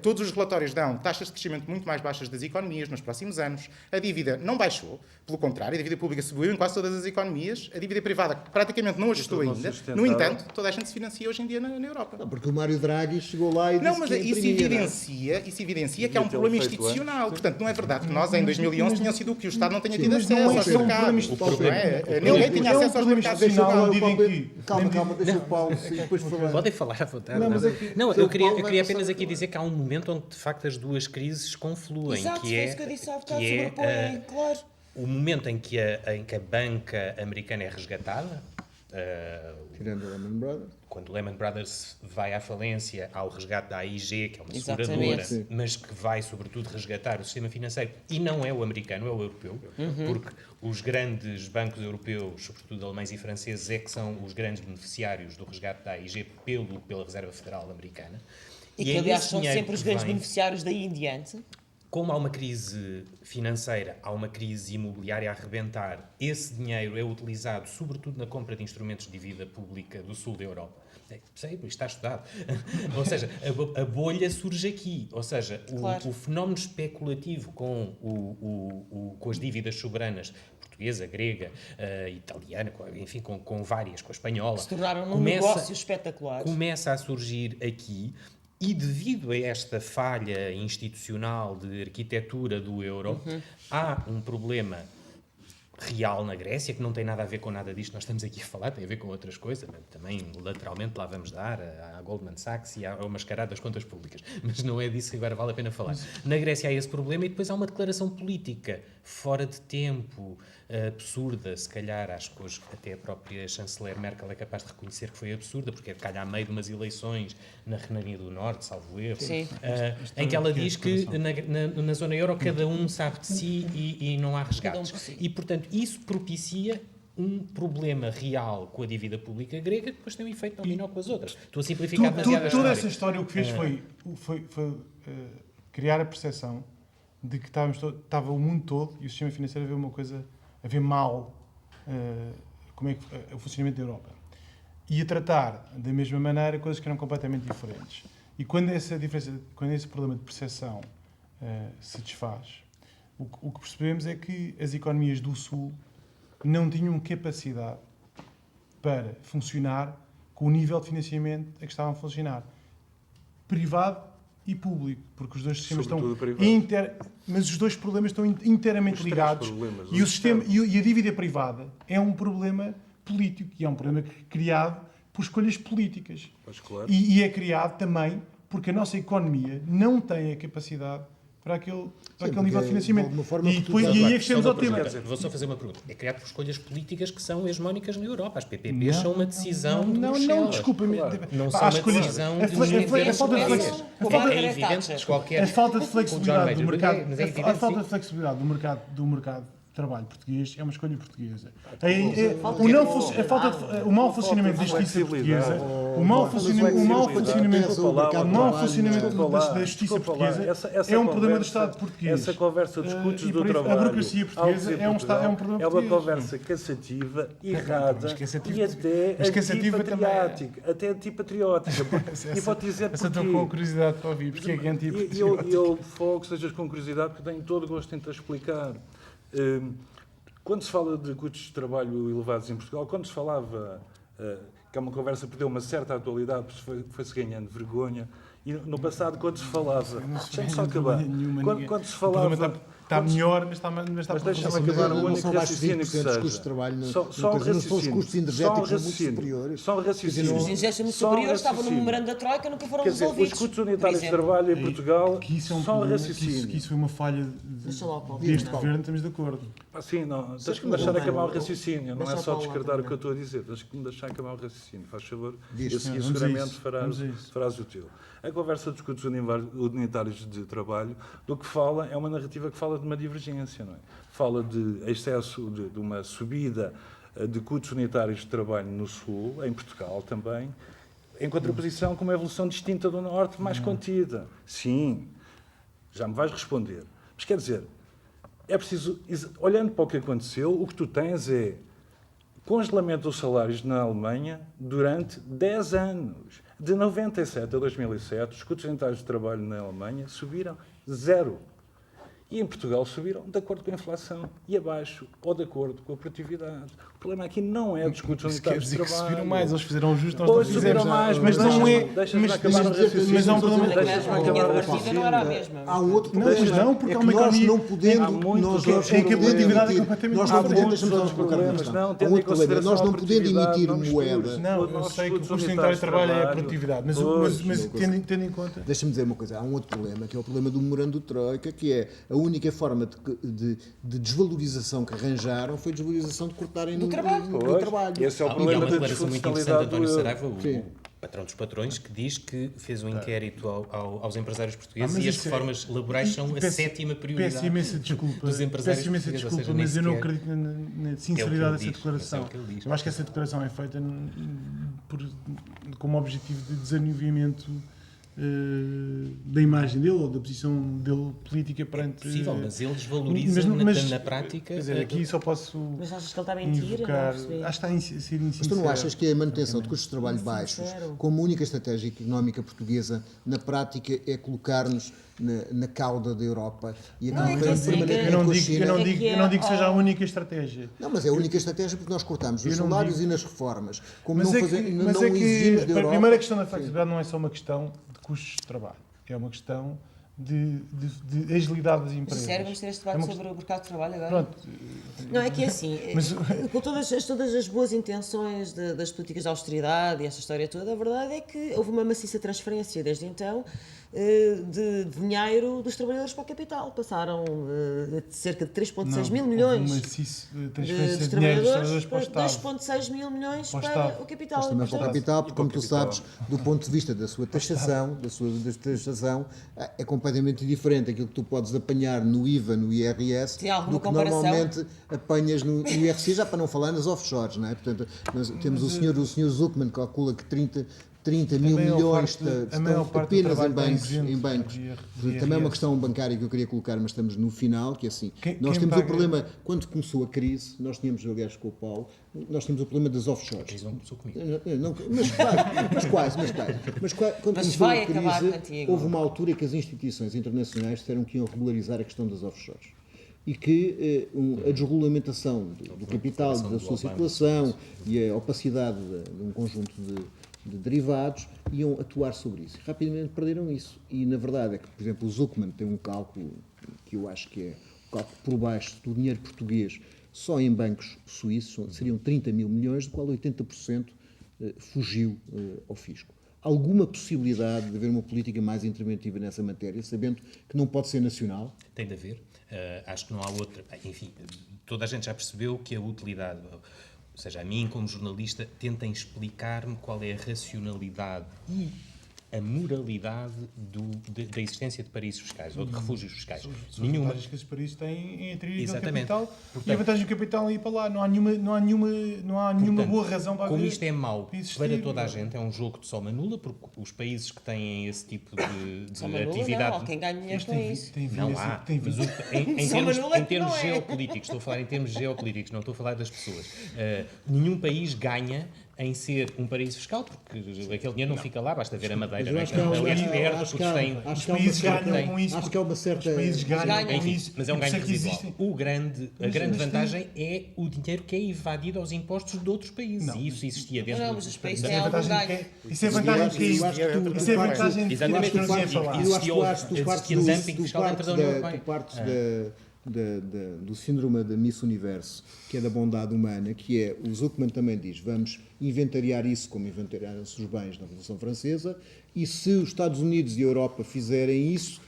todos os relatórios dão taxas de crescimento muito mais baixas das economias nos próximos anos, a dívida não baixou, pelo contrário, a dívida pública subiu em quase todas as economias, a dívida privada praticamente não ajustou ainda. No entanto, toda a gente se financia hoje em dia na Europa. Não, porque o Mário Draghi chegou lá e disse Não, mas que isso evidencia que há um problema institucional. Portanto, não é verdade que nós, em 2011, tinham sido o que o Estado não tenha tido acesso aos mercados. Ninguém tinha acesso aos mercados. Calma, deixa o Paulo e depois falar. Podem falar à vontade. Não, Eu queria apenas aqui dizer que há um momento onde, de facto, as duas crises confluem. Exato, que foi é, isso que eu disse há bocado, que é, sobrepõem, claro. o momento em que a banca americana é resgatada, Tirando o Lehman Brothers. quando o Lehman Brothers vai à falência, há o resgate da AIG, que é uma Exatamente. seguradora, mas que vai, sobretudo, resgatar o sistema financeiro. E não é o americano, é o europeu, porque os grandes bancos europeus, sobretudo alemães e franceses, é que são os grandes beneficiários do resgate da AIG pela Reserva Federal Americana. E que, é aliás, esse são dinheiro sempre os que grandes vem. beneficiários daí em diante. Como há uma crise financeira, há uma crise imobiliária a arrebentar, esse dinheiro é utilizado sobretudo na compra de instrumentos de dívida pública do sul da Europa. Sei, isto está estudado. Ou seja, a bolha surge aqui. Ou seja, Claro. o fenómeno especulativo com as dívidas soberanas portuguesa, grega, italiana, enfim, com várias, com a espanhola, Se tornaram um negócio espetacular. começa a surgir aqui. E devido a esta falha institucional de arquitetura do euro, há um problema real na Grécia, que não tem nada a ver com nada disto nós estamos aqui a falar, tem a ver com outras coisas, também lateralmente lá vamos dar à Goldman Sachs e ao mascarado das contas públicas, mas não é disso que agora vale a pena falar. Na Grécia há esse problema e depois há uma declaração política fora de tempo, absurda, se calhar, acho que hoje até a própria chanceler Merkel é capaz de reconhecer que foi absurda, porque é de calhar a meio de umas eleições na Renânia do Norte, salvo erro, Sim. em que ela diz que na zona euro cada um sabe de si e não há resgates. por si. E, portanto, isso propicia um problema real com a dívida pública grega que depois tem um efeito dominó com as outras. Estou a simplificar demasiado a Toda história. essa história o que fez foi criar a percepção de que estava o mundo todo e o sistema financeiro a ver uma coisa, a ver mal como é que o funcionamento da Europa. E a tratar da mesma maneira coisas que eram completamente diferentes. E quando esse problema de percepção se desfaz, o que percebemos é que as economias do Sul não tinham capacidade para funcionar com o nível de financiamento a que estavam a funcionar. Privado e público, porque os dois sistemas Sobretudo estão mas os dois problemas estão inteiramente Os três ligados problemas, e o os sistema externos. e a dívida privada é um problema político e é um problema criado por escolhas políticas. Pois, claro. E é criado também porque a nossa economia não tem a capacidade para aquele nível de financiamento. de alguma forma, E Portugal- aí é que chegamos Só ao uma tema. pergunta. Vou só fazer uma pergunta. É criado por escolhas políticas que são hegemónicas na Europa. As PPPs são uma decisão de Bruxelas. Não, desculpa-me. Não Pá, são há uma escolhas- decisão a de falta de ingresos. Margaret É evidente Thatcher. que qualquer... A falta de flexibilidade do mercado, Mas é evidente, a falta sim. de flexibilidade do mercado de trabalho português é uma escolha portuguesa. O mau funcionamento da justiça portuguesa, o mau funcionamento da justiça portuguesa é um problema do Estado português. Essa conversa dos custos E do por aí, trabalho. a burocracia portuguesa ao é um Portugal, problema é uma português. conversa cansativa, errada mas cansativa- e até mas cansativa também é. antipatriótica. E vou-te dizer Essa estou com porquê. curiosidade para ouvir, porque é que é E antipatriótico. eu fogo que sejas com curiosidade, porque tenho todo o gosto em te explicar. Quando se fala de custos de trabalho elevados em Portugal, quando se falava, que é uma conversa que perdeu uma certa atualidade, foi-se ganhando vergonha, e no passado, quando se falava... Deixa-me só acabar. Quando se falava... Está melhor, mas está por deixa-me fazer. acabar o não único são baixos raciocínio que 20% dos custos de seja. trabalho. Só um Não são os raciocínio. custos energéticos são muito superiores. Só um raciocínio. Os ingessos muito Só um superiores estavam no raciocínio. memorando da Troika, nunca foram Quer dizer, os resolvidos. custos por unitários de exemplo. trabalho em Portugal, Que isso é um só um problema, que raciocínio. isso foi uma falha Deixa lá o Paulo deste terminar. governo, estamos de acordo. Sim, não, tens que me Paulo deixar acabar o terminar. raciocínio, não Deixa é o só Paulo descartar o que terminar. eu estou a dizer, tens que me deixar acabar o raciocínio, faz favor, Diz, e a seguir vamos a seguramente isso, vamos a isso. farás o teu. A conversa dos custos unitários de trabalho, do que fala, é uma narrativa que fala de uma divergência, não é? Fala de excesso, de uma subida de custos unitários de trabalho no Sul, em Portugal também, em contraposição com uma evolução distinta do Norte, mais contida. Sim, já me vais responder. Mas quer dizer, é preciso, olhando para o que aconteceu, o que tu tens é congelamento dos salários na Alemanha durante 10 anos. De 97 a 2007, os custos unitários de trabalho na Alemanha subiram 0. E em Portugal subiram de acordo com a inflação e abaixo ou de acordo com a produtividade. O problema aqui não é dos custos Isso quer unitários de dizer que trabalho. subiram mais, eles fizeram ajuste, nós Pois não subiram fizemos. mais, Mas não é. Deixa-me acabar o Mas raciocínio. há um problema. Deixa-me A linha acabar o de partida não era a mesma. Há um outro Não, problema. mas não, porque é há que uma nós economia- não podendo, há muitos nós outros não problemas. podendo A produtividade é emitir, completamente nós Há não podemos, muitos deixa-me só outros colocar uma problemas. questão. Não, Há tendo um em outro problema, nós não consideração a podendo produtividade, emitir não mistures. moeda. Não, eu Nossos sei que o custos custo unitário de trabalho é a trabalho. produtividade, mas Pois, tendo em conta. Deixa-me dizer uma coisa, há um outro problema, que é o problema do memorando de Troika, que é a única forma de desvalorização que arranjaram foi desvalorização de cortarem no Pois, trabalho. esse é o E há problema uma da declaração muito interessante de disfuncionalidade do António euro. Saraiva, Sim. o patrão dos patrões, que diz que fez um inquérito aos empresários portugueses mas e as isso é- reformas laborais são a Peço- sétima prioridade Peço imensa desculpa, dos empresários peço imensa portugueses, ou desculpa, seja, nem mas eu não sequer- acredito na ele sinceridade dessa diz, declaração. é o que ele diz. Eu acho que essa declaração é feita como objetivo de desanuviamento da imagem dele ou da posição dele política perante. Possível, mas ele desvaloriza na prática. Quer dizer, aqui só posso Mas achas que ele está a mentir? Eu não invocar. percebi. Acho que está a ser insincero. Mas tu não achas que a manutenção de custos de trabalho baixos, Sincero. como única estratégia económica portuguesa, na prática é colocar-nos na cauda da Europa e Não, é que permanente assim, Eu não com a digo, China? eu não digo que seja a única estratégia. Não, mas é a única estratégia porque nós cortamos nos Eu não salários digo- e nas reformas. Como Mas não, é que, fazer, mas não é que exigimos da a Europa. primeira questão da flexibilidade não é só uma questão de custos de trabalho, é uma questão de agilidade das empresas. Sério, vamos ter este É debate uma sobre o mercado de trabalho agora? Pronto, Não, é que é assim, Mas- com todas as boas intenções das políticas de austeridade e esta história toda, a verdade é que houve uma maciça transferência desde então de dinheiro dos trabalhadores para o capital. Passaram de cerca de 3,6 mil milhões uma transferência dos de dinheiro dos trabalhadores trabalhadores para o para Estado. 2,6 mil milhões Para o para Estado. o capital. Mas também para o Portanto, capital, porque como tu capital. sabes, do ponto de vista da sua taxação, da taxação, é completamente diferente aquilo que tu podes apanhar no IVA, no IRS, Tem alguma do que comparação? normalmente apanhas no IRC, já para não falar nas offshores, não é? Portanto, temos o senhor Zuckman que calcula que 30 mil maior milhões parte- a estão maior parte do apenas em trabalho está bancos. isento Em bancos. de Também é uma IRS. questão bancária que eu queria colocar, mas estamos no final, que é assim, nós Quem temos paga- o problema, quando começou a crise, nós tínhamos, aliás, com o Paulo, nós tínhamos o problema das offshores. Eles não começou comigo. Mas quando começou vai a crise, acabar contigo. houve uma altura que as instituições internacionais disseram que iam regularizar a questão das offshores e que a desregulamentação do capital, da sua circulação e a opacidade de um conjunto de derivados iam atuar sobre isso. Rapidamente perderam isso. E, na verdade, é que, por exemplo, o Zuckman tem um cálculo que eu acho que é o cálculo por baixo do dinheiro português só em bancos suíços, seriam 30 mil milhões, do qual 80% fugiu ao fisco. Alguma possibilidade de haver uma política mais interventiva nessa matéria, sabendo que não pode ser nacional? Tem de haver. Acho que não há outra. Enfim, toda a gente já percebeu que a utilidade, ou seja, a mim como jornalista, tentem explicar-me qual é a racionalidade e a moralidade da existência de paraísos fiscais ou de refúgios fiscais. São as vantagens que esses países têm em atrair aquele Exatamente. capital Portanto, e a vantagem do capital é ir para lá. Não há nenhuma boa razão para como haver- isto é mau para existir. para toda a gente, é um jogo de soma nula, porque os países que têm esse tipo de Só uma nula, atividade... não, alguém ganha dinheiro Isto com isso. tem vindo Não a ser- há, tem mas vindo- em Só termos, Manuela em que termos não é. geopolíticos, estou a falar em termos geopolíticos, não estou a falar das pessoas. Nenhum país ganha em ser um paraíso fiscal, porque aquele dinheiro não fica lá, basta ver a Madeira, não é? Mas eu acho que há- Aliás, perto, acho que porque há- tem... acho Os que há uma países certa- ganham com isso. acho que há uma certa- Os países ganham com Enfim, isso. mas é um E por ganho isso que residual. existem- A grande vantagem é o dinheiro que é evadido aos impostos de outros países. E isso existia dentro Não, mas os países Isso têm é algum vantagem ganho. que isso é vantagem que Eu acho que tu- isso é tu partes- vantagem que Exatamente, eu acho que não ia falar. Existe- Eu acho que tu partes existia dumping fiscal dentro da União Europeia. tu partes do síndrome da Miss Universo, que é da bondade humana, que é, o Zuckman também diz, vamos inventariar isso como inventariaram-se os bens na Revolução Francesa, e se os Estados Unidos e a Europa fizerem isso,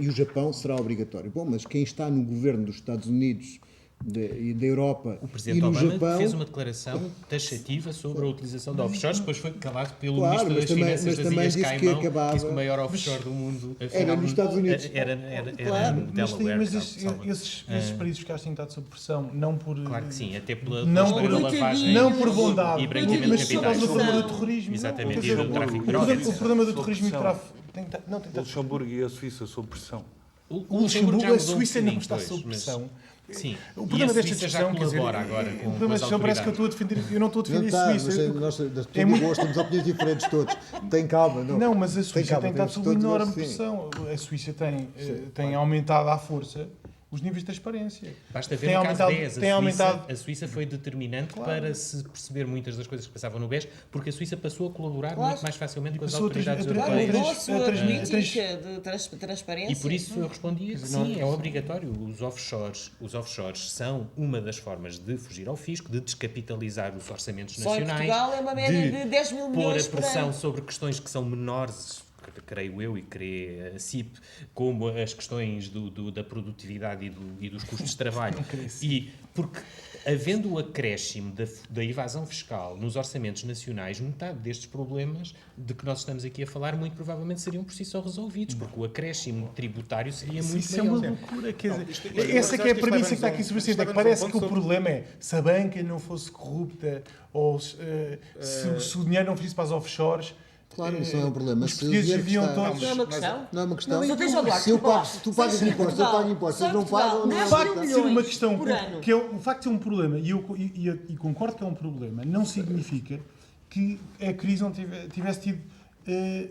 e o Japão será obrigatório. Bom, mas quem está no governo dos Estados Unidos e da Europa O e Presidente no Obama Japão... fez uma declaração taxativa sobre a utilização de offshores, depois foi calado pelo Claro, Ministro mas das também- Finanças mas das também Ilhas disse que Caimão, acabava- disse que o maior offshore do mundo afinal, Era nos Estados Unidos. Era Claro, Delaware. Mas salvo. esses países fiscais têm estado sob pressão, não por... Claro que sim, até pela Não pela por- lavagem Não por bondade, e branqueamento mas de só por causa capitais. do problema do terrorismo. Exatamente, Não, quer e do dizer, tráfico de o drogas. problema do terrorismo e do Sob tráfico... Não, tem O Luxemburgo e a Suíça sob pressão. O Luxemburgo, já a mudou um Suíça não bocadinho, está pois, sob mas- pressão. Sim, O e problema a desta Suíça já discussão, quer dizer, colabora agora o com problema desta as discussão parece que eu autoridades. estou a defender, eu não estou a defender Não a está, Suíça. mas nós de todo muito- gosto, temos opiniões diferentes todos. Tem calma, não? Não, mas a Tem Suíça calma, tem estado temos sob todos enorme gosto, sim. pressão. A Suíça tem aumentado à força os níveis de transparência. Basta ver Tem no caso aumentado- BES. tem aumentado- A Suíça foi determinante para se perceber muitas das coisas que passavam no BES, porque a Suíça passou a colaborar Claro. muito mais facilmente com as passou a trans- autoridades a trans- Claro, europeias. mudou a sua trans- política de transparência. E por isso eu respondia que sim, é obrigatório. Os offshores são uma das formas de fugir ao fisco, de descapitalizar os orçamentos Só em nacionais. Portugal é uma média de 10 mil pôr milhões a por pressão ano. sobre questões que são menores, creio eu e creio a CIP, como as questões da produtividade e dos custos de trabalho. E porque, havendo o acréscimo da evasão fiscal nos orçamentos nacionais, metade destes problemas de que nós estamos aqui a falar, muito provavelmente seriam por si só resolvidos, porque o acréscimo tributário seria muito Isso é uma maior. loucura. Quer dizer, isto- essa que é a isto premissa que está leva-nos aqui a um- subjacente. isto É que leva-nos a um parece ponto que o sobre- problema é se a banca não fosse corrupta ou se o dinheiro não fosse para as offshores. Claro, isso não é um problema. Os Se o portugueses dinheiro viviam está- todos. Não é uma questão? Não é uma questão. Só tens de olhar, Se eu pago, Portugal, tu pagas seja em impostos, eu Portugal, pago impostos, só em eles não Portugal, pagam, não é dez uma O mil questão. facto de ser uma milhões questão por ano. que é o facto de ser um problema e concordo que é um problema, não significa que a crise não tivesse tido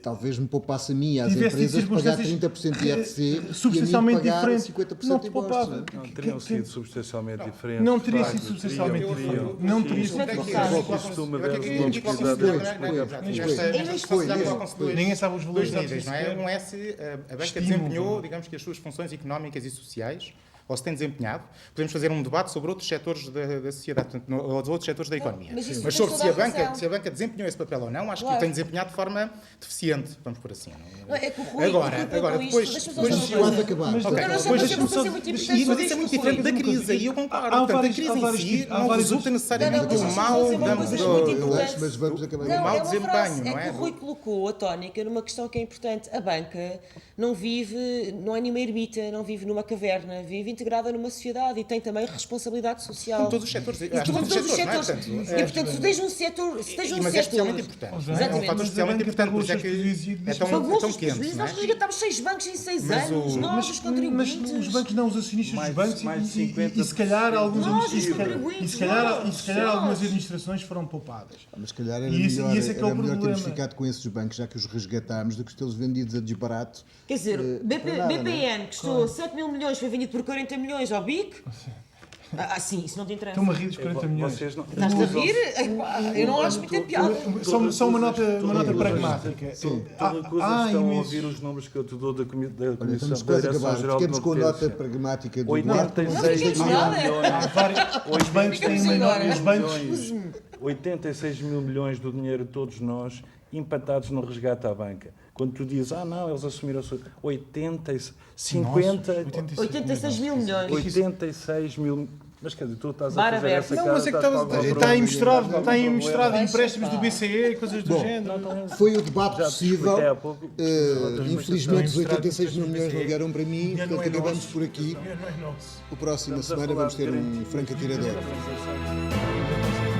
Talvez me poupasse a mim e às tivesse tido empresas pagar circunstâncias 30% de IRC e a mim substancialmente pagar diferentes. 50% Não de te impostos. poupava. Não é? Não teriam sido substancialmente diferentes. Não teria de sido facto, substancialmente teriam. diferente. Não teria sido Não é substancialmente que Costuma Eu é que haver aqui uma posso possibilidade considerar, de não, não, explicar. exato. Foi. Esta Foi responsabilidade mesmo, colocam-se foi. dois- Ninguém sabe os valores dois da níveis, não é? sequer. Um é se a banca Estímulos, desempenhou, não. digamos que as suas funções económicas e sociais, ou se tem desempenhado. Podemos fazer um debate sobre outros setores da sociedade, portanto, ou outros setores da economia. mas isso Mas tens sobre toda a razão. se a banca desempenhou esse papel ou não, acho que Claro. o tem desempenhado de forma deficiente, vamos por assim. Não, é que o Rui- Agora, o Rui agora, colocou depois- isto, deixa-me só depois- dizer uma Quando coisa. acabar. Mas- Ok, Não, não, depois só para deixa-me ser só- muito importante Mas sobre isso é isto, muito Rui. diferente da Uma coisa. crise, e eu concordo. Há Portanto, a vários- crise há em vários si tipos- há não vários resulta outros- necessariamente Não, não, do deixa-me mal, só dizer uma da- coisa do- muito do- importante. Mas vamos acabar. Não, mau é uma desempenho, frase. não É é? que o Rui colocou a tónica numa questão que é importante. A banca não vive, não é nenhuma ermita, não vive numa caverna, vive integrada numa sociedade e tem também responsabilidade social. Como todos os setores. E Acho que como todos os não é? setores. Portanto, E portanto, se tens um setor. Se tens um mas é setor. especialmente importante. Mas É um Exatamente. fator Mas especialmente a banca importante, por isso é pagou os que seus é prejuízos tão Pagou-se os quente, prejuízos, não nós é? resgatámos 6 bancos em 6 Mas anos, o- nós, os contribuintes. Mas os bancos não, os acionistas Mais- dos bancos mais e 50% se calhar alguns Nós, os e se calhar- contribuintes, e se calhar nós. algumas administrações foram poupadas. Mas se calhar era E esse- melhor, e esse é que é o era melhor termos problema. ficado com esses bancos, já que os resgatámos, do que tê-los vendidos a desbarato. Quer dizer, para nada, BPN custou 7 mil milhões, foi vendido por 40 milhões ao BIC. Sim, isso não te interessa. Estou-me a rir dos 40 milhões. Vocês não... Estás-te a rir? Eu não acho muita piada. Só uma nota pragmática. Tu recusas estão a ouvir os números que eu te dou da Olha, Comissão estamos da quase a acabar. Direção-Geral de Ficamos com a nota Competência. pragmática do 86 Não mil nada. milhões. Os bancos têm Ficamos agora. os bancos. 86 mil milhões do dinheiro de todos nós empatados no resgate à banca. Quando tu dizes, não, eles assumiram a sua... 86 mil milhões. 86 mil... Mas quer dizer, tu estás Bar a fazer aberto. essa Não, cara... mas é que estás com algum está problema. aí misturado, Algum está aí problema. misturado empréstimos do BCE e coisas do género. Foi o debate Já te expliquei possível. há pouco. Infelizmente, os Estão 86 mil milhões não BCE. vieram para mim, Dinheiro não portanto é acabamos nosso. por aqui. Não é nosso. A próxima Estamos a semana falar vamos ter de um franco atirador. garantias.